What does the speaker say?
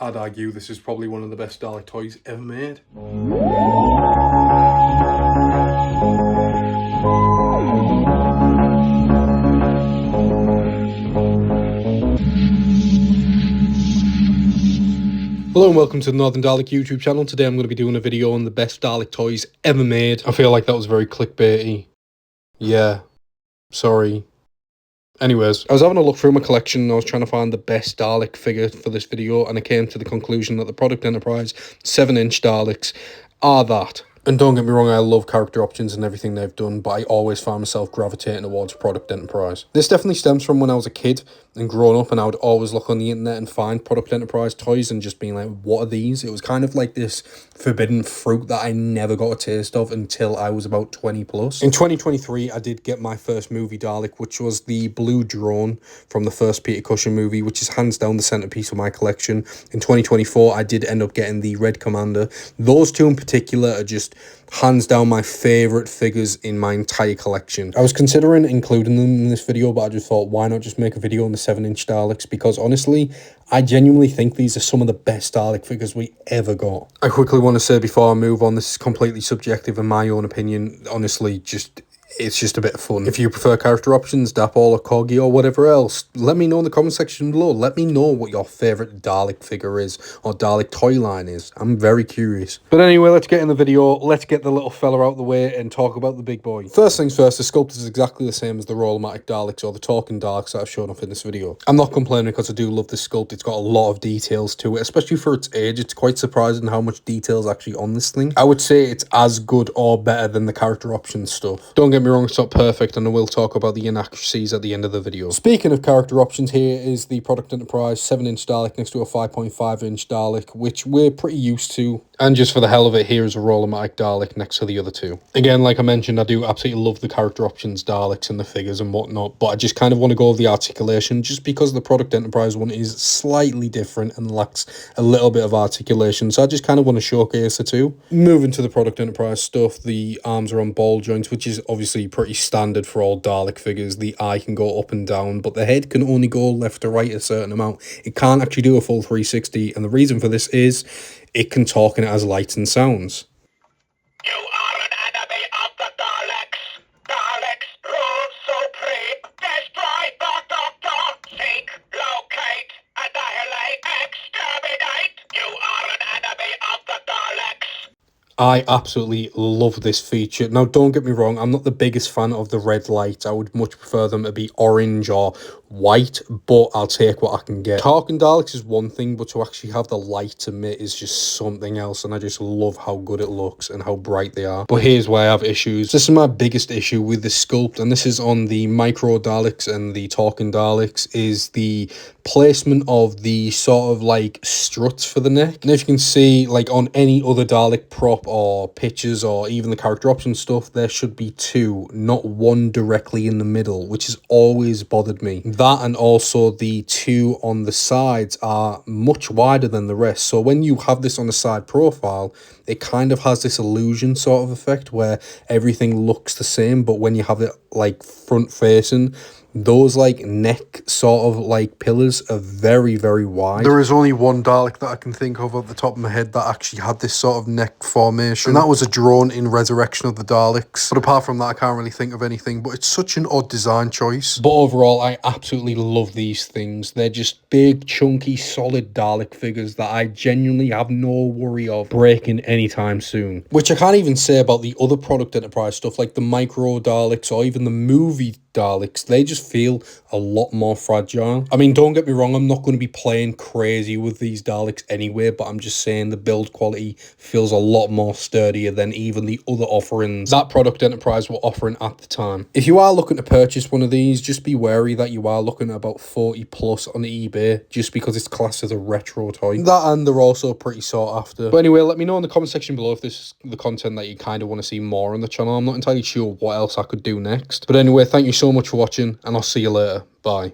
I'd argue this is probably one of the best Dalek toys ever made. Hello and welcome to the Northern Dalek YouTube channel. Today I'm going to be doing a video on the best Dalek toys ever made. I feel like that was very clickbaity. Yeah, sorry. Anyways, I was having a look through my collection and I was trying to find the best Dalek figure for this video, and I came to the conclusion that the Product Enterprise 7-inch Daleks are that. And don't get me wrong, I love character options and everything they've done, but I always found myself gravitating towards Product Enterprise. This definitely stems from when I was a kid and growing up, and I would always look on the internet and find Product Enterprise toys and just being like, what are these? It was kind of like this forbidden fruit that I never got a taste of until I was about 20 plus. In 2023, I did get my first movie Dalek, which was the blue drone from the first Peter Cushing movie, which is hands down the centerpiece of my collection. In 2024, I did end up getting the Red Commander. Those two in particular are just hands down my favorite figures in my entire collection. I was considering including them in this video, but I just thought, why not just make a video on the 7-inch Daleks? Because honestly, I genuinely think these are some of the best Dalek figures we ever got. I quickly want to say before I move on, this is completely subjective in my own opinion. Honestly, it's just a bit of fun. If you prefer character options, Dapol or Corgi or whatever else, let me know in the comment section below. Let me know what your favourite Dalek figure is or Dalek toy line is. I'm very curious. But anyway, let's get in the video. Let's get the little fella out the way and talk about the big boy. First things first, the sculpt is exactly the same as the Roll-O-Matic Daleks or the Talking Daleks that I've shown off in this video. I'm not complaining because I do love the sculpt. It's got a lot of details to it, especially for its age. It's quite surprising how much detail is actually on this thing. I would say it's as good or better than the character options stuff. Don't get me wrong, it's not perfect, and I will talk about the inaccuracies at the end of the video. Speaking of character options, here is the Product Enterprise 7-inch Dalek next to a 5.5-inch Dalek, which we're pretty used to. And just for the hell of it, here is a Roll-O-Matic Dalek next to the other two. Again, like I mentioned, I do absolutely love the character options Daleks and the figures and whatnot, but I just kind of want to go over the articulation just because the Product Enterprise one is slightly different and lacks a little bit of articulation, so I just kind of want to showcase the two. Moving to the Product Enterprise stuff, the arms are on ball joints, which is obviously pretty standard for all Dalek figures. The eye can go up and down, but the head can only go left to right a certain amount. It can't actually do a full 360, and the reason for this is it can talk and it has lights and sounds. You are an enemy of the Daleks. Daleks rule supreme. Destroy the Doctor. Seek, locate, annihilate, exterminate. You are an enemy of the Daleks. I absolutely love this feature. Now, don't get me wrong, I'm not the biggest fan of the red lights. I would much prefer them to be orange or white, but I'll take what I can get. Talking Daleks is one thing, but to actually have the light emit is just something else, and I just love how good it looks and how bright they are. But here's where I have issues. This is my biggest issue with the sculpt, and this is on the Micro Daleks and the Talking Daleks, is the placement of the sort of like struts for the neck. And if you can see, like on any other Dalek prop or pictures or even the character option stuff, there should be two, not one directly in the middle, which has always bothered me. That, and also the two on the sides are much wider than the rest, so when you have this on the side profile, it kind of has this illusion sort of effect where everything looks the same, but when you have it like front facing, those like neck sort of like pillars are very, very wide. There is only one Dalek that I can think of off the top of my head that actually had this sort of neck formation, and that was a drone in Resurrection of the Daleks. But apart from that, I can't really think of anything, but it's such an odd design choice. But overall, I absolutely love these things. They're just big, chunky, solid Dalek figures that I genuinely have no worry of breaking anytime soon. Which I can't even say about the other Product Enterprise stuff, like the Micro Daleks or even the movie Daleks. They just feel a lot more fragile. I mean, don't get me wrong, I'm not going to be playing crazy with these Daleks anyway, but I'm just saying the build quality feels a lot more sturdier than even the other offerings that Product Enterprise were offering at the time. If you are looking to purchase one of these, just be wary that you are looking at about 40 plus on eBay, just because it's classed as a retro toy. That, and they're also pretty sought after. But anyway, let me know in the comment section below if this is the content that you kind of want to see more on the channel. I'm not entirely sure what else I could do next. But anyway, thank you so much for watching, and I'll see you later. Bye.